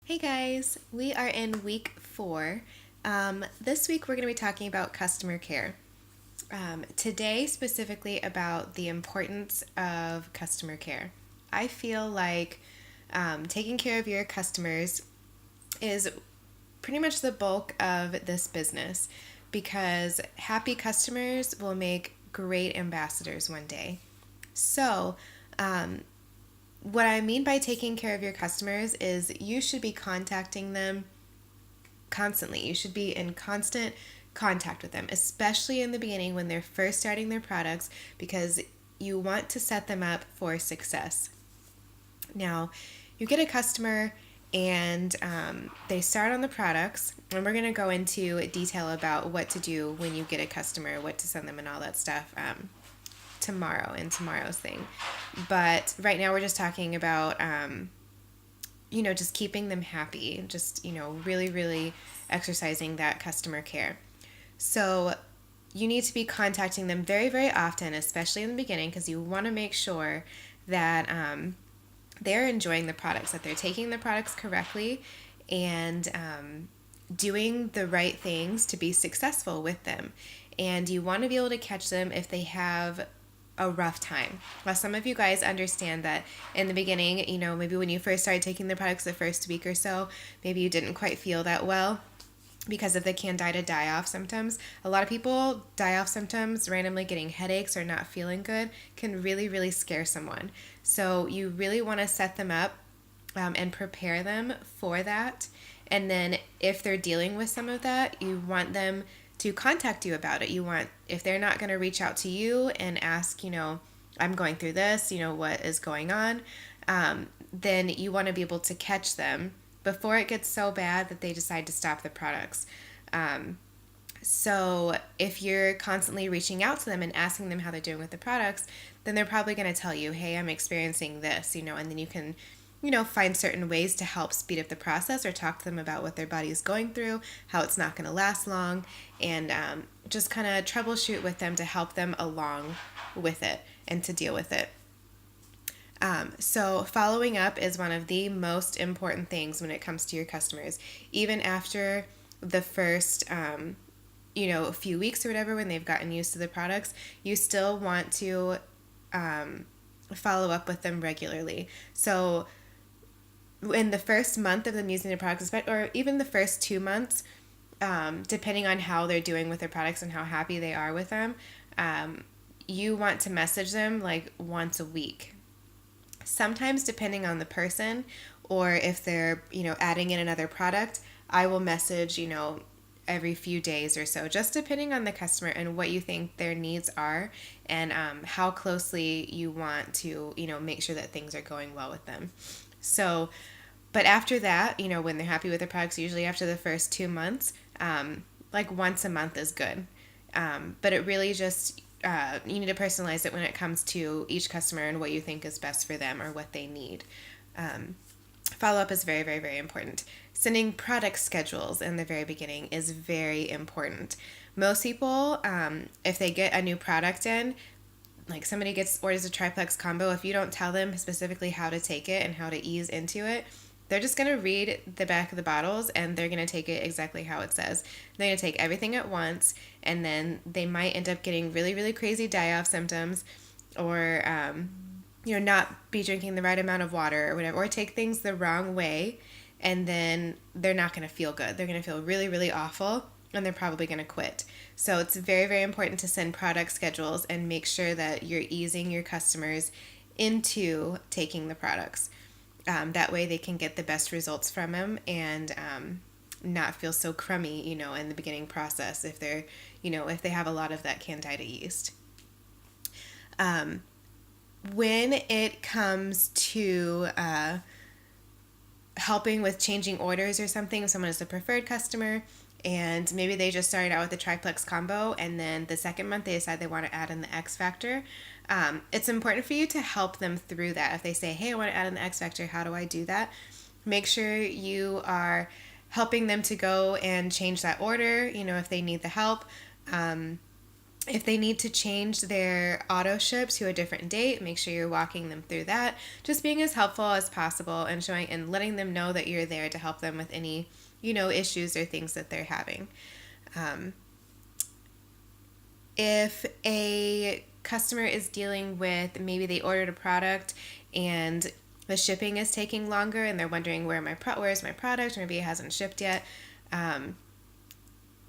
Hey guys, we are in week 4. This week we're going to be talking about customer care. Today, specifically about the importance of customer care. I feel like taking care of your customers is pretty much the bulk of this business because happy customers will make great ambassadors one day. So, um, what I mean by taking care of your customers is you should be contacting them constantly. You should be in constant contact with them, especially in the beginning when they're first starting their products, because you want to set them up for success. Now, you get a customer and they start on the products, and we're going to go into detail about what to do when you get a customer, what to send them, and all that stuff tomorrow in tomorrow's thing. But right now, we're just talking about just keeping them happy, just, really, really exercising that customer care. So you need to be contacting them very, very often, especially in the beginning, because you want to make sure that they're enjoying the products, that they're taking the products correctly and doing the right things to be successful with them. And you want to be able to catch them if they have a rough time. Well, some of you guys understand that in the beginning, maybe when you first started taking the products the first week or so, maybe you didn't quite feel that well because of the candida die-off symptoms. A lot of people, die-off symptoms, randomly getting headaches or not feeling good, can really, really scare someone. So you really want to set them up and prepare them for that. And then if they're dealing with some of that, you want them to contact you about it. You want, if they're not going to reach out to you and ask, I'm going through this, what is going on, then you want to be able to catch them before it gets so bad that they decide to stop the products. So if you're constantly reaching out to them and asking them how they're doing with the products, then they're probably going to tell you, hey, I'm experiencing this, and then you can find certain ways to help speed up the process or talk to them about what their body is going through, how it's not going to last long, and just kind of troubleshoot with them to help them along with it and to deal with it. So following up is one of the most important things when it comes to your customers. Even after the first, a few weeks or whatever, when they've gotten used to the products, you still want to follow up with them regularly. So in the first month of them using the products, or even the first 2 months, depending on how they're doing with their products and how happy they are with them, you want to message them like once a week. Sometimes, depending on the person, or if they're, adding in another product, I will message, every few days or so, just depending on the customer and what you think their needs are, and how closely you want to, make sure that things are going well with them. So, but after that, when they're happy with the products, usually after the first 2 months, like once a month is good. But it really just, you need to personalize it when it comes to each customer and what you think is best for them or what they need. Follow up is very, very, very important. Sending product schedules in the very beginning is very important. Most people, if they get a new product in, like somebody orders a triplex combo, if you don't tell them specifically how to take it and how to ease into it, they're just going to read the back of the bottles and they're going to take it exactly how it says. They're going to take everything at once, and then they might end up getting really, really crazy die-off symptoms, or not be drinking the right amount of water or whatever, or take things the wrong way, and then they're not going to feel good. They're going to feel really, really awful, and they're probably going to quit. So it's very, very important to send product schedules and make sure that you're easing your customers into taking the products. That way they can get the best results from them and not feel so crummy, in the beginning process if they're, if they have a lot of that candida yeast. When it comes to helping with changing orders or something, if someone is a preferred customer and maybe they just started out with the triplex combo and then the second month they decide they want to add in the X Factor, it's important for you to help them through that. If they say, hey, I want to add in the X Factor, how do I do that? Make sure you are helping them to go and change that order, if they need the help. If they need to change their auto ship to a different date, make sure you're walking them through that. Just being as helpful as possible and showing and letting them know that you're there to help them with any, issues or things that they're having. If a customer is dealing with, maybe they ordered a product and the shipping is taking longer and they're wondering where's my product, or maybe it hasn't shipped yet,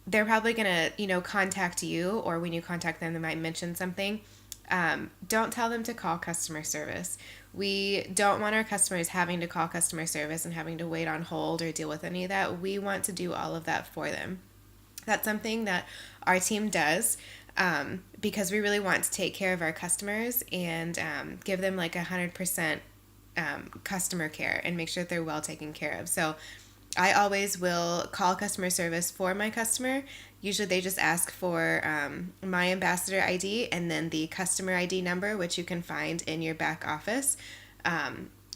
they're probably going to, contact you, or when you contact them, they might mention something. Don't tell them to call customer service. We don't want our customers having to call customer service and having to wait on hold or deal with any of that. We want to do all of that for them. That's something that our team does, because we really want to take care of our customers and give them like 100% customer care and make sure that they're well taken care of. So I always will call customer service for my customer. Usually they just ask for my ambassador ID and then the customer ID number, which you can find in your back office.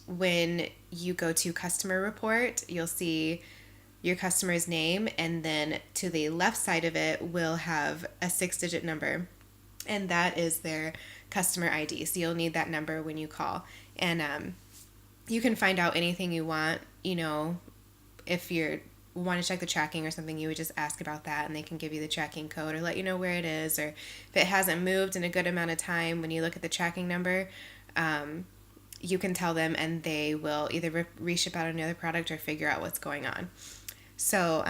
When you go to customer report, you'll see your customer's name, and then to the left side of it will have a 6-digit number, and that is their customer ID. So you'll need that number when you call. And you can find out anything you want, if you want to check the tracking or something, you would just ask about that and they can give you the tracking code or let you know where it is. Or if it hasn't moved in a good amount of time, when you look at the tracking number, you can tell them and they will either reship out another product or figure out what's going on. So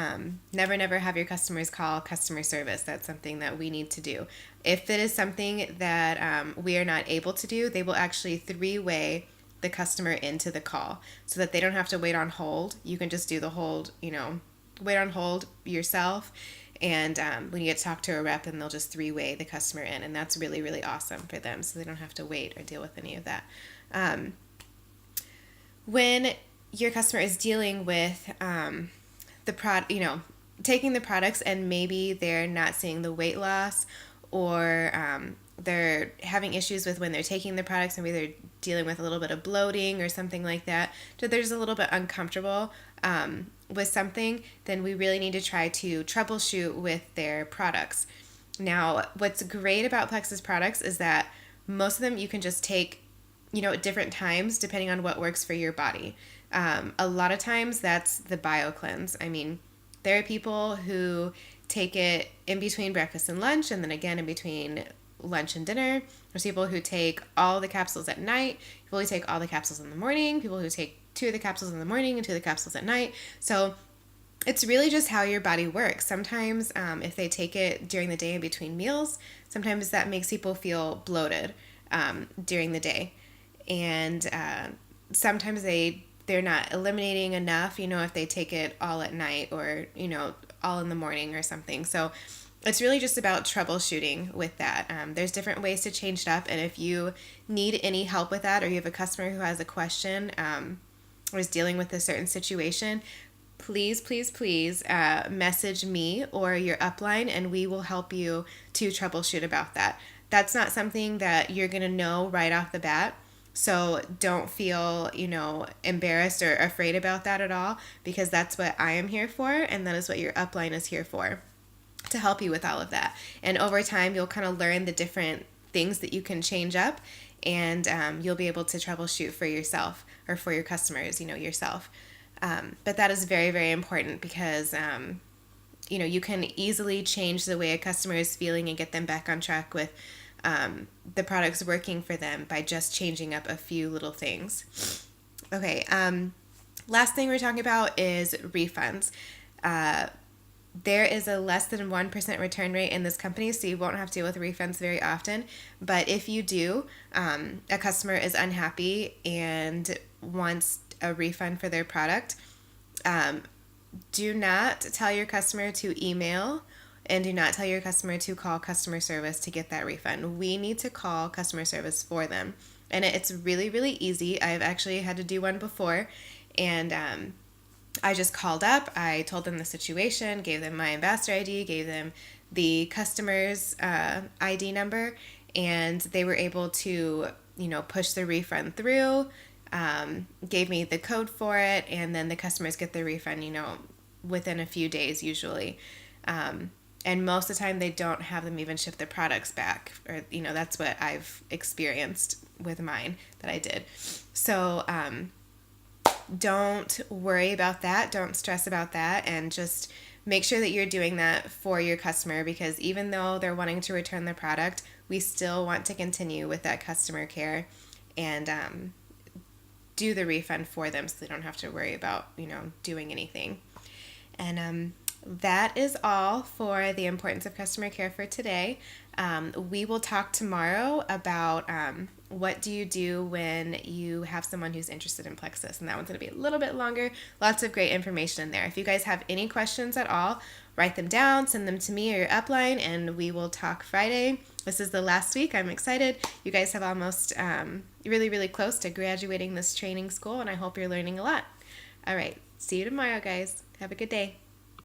never have your customers call customer service. That's something that we need to do. If it is something that we are not able to do, they will actually 3-way the customer into the call so that they don't have to wait on hold. You can just do the hold, wait on hold yourself. And when you get to talk to a rep, and they'll just 3-way the customer in. And that's really, really awesome for them, so they don't have to wait or deal with any of that. When your customer is dealing with the product, taking the products and maybe they're not seeing the weight loss, or they're having issues with when they're taking the products, maybe they're dealing with a little bit of bloating or something like that, so they're just a little bit uncomfortable with something, then we really need to try to troubleshoot with their products. Now, what's great about Plexus products is that most of them you can just take, at different times depending on what works for your body. A lot of times that's the BioCleanse. I mean, there are people who take it in between breakfast and lunch, and then again in between lunch and dinner. There's people who take all the capsules at night, people who take all the capsules in the morning, people who take 2 of the capsules in the morning and 2 of the capsules at night. So it's really just how your body works. Sometimes if they take it during the day in between meals, sometimes that makes people feel bloated during the day. And sometimes they're not eliminating enough, if they take it all at night or, all in the morning or something. So it's really just about troubleshooting with that. There's different ways to change it up. And if you need any help with that, or you have a customer who has a question or is dealing with a certain situation, please message me or your upline, and we will help you to troubleshoot about that. That's not something that you're going to know right off the bat. So don't feel, embarrassed or afraid about that at all, because that's what I am here for, and that is what your upline is here for, to help you with all of that. And over time, you'll kind of learn the different things that you can change up, and you'll be able to troubleshoot for yourself or for your customers, yourself. But that is very, very important, because you can easily change the way a customer is feeling and get them back on track with the products working for them by just changing up a few little things. Okay, last thing we're talking about is refunds. There is a less than 1% return rate in this company, so you won't have to deal with refunds very often. But if you do, a customer is unhappy and wants a refund for their product, do not tell your customer to email, and do not tell your customer to call customer service to get that refund. We need to call customer service for them. And it's really, really easy. I've actually had to do one before, and I just called up, I told them the situation, gave them my ambassador ID, gave them the customer's ID number, and they were able to, push the refund through, gave me the code for it, and then the customers get their refund, within a few days usually. And most of the time they don't have them even ship their products back, or that's what I've experienced with mine that I did. So don't worry about that, don't stress about that, and just make sure that you're doing that for your customer, because even though they're wanting to return the product, we still want to continue with that customer care and do the refund for them, so they don't have to worry about doing anything. And that is all for the importance of customer care for today. We will talk tomorrow about what do you do when you have someone who's interested in Plexus, and that one's going to be a little bit longer. Lots of great information in there. If you guys have any questions at all, write them down, send them to me or your upline, and we will talk Friday. This is the last week. I'm excited. You guys have almost really, really close to graduating this training school, and I hope you're learning a lot. All right. See you tomorrow, guys. Have a good day.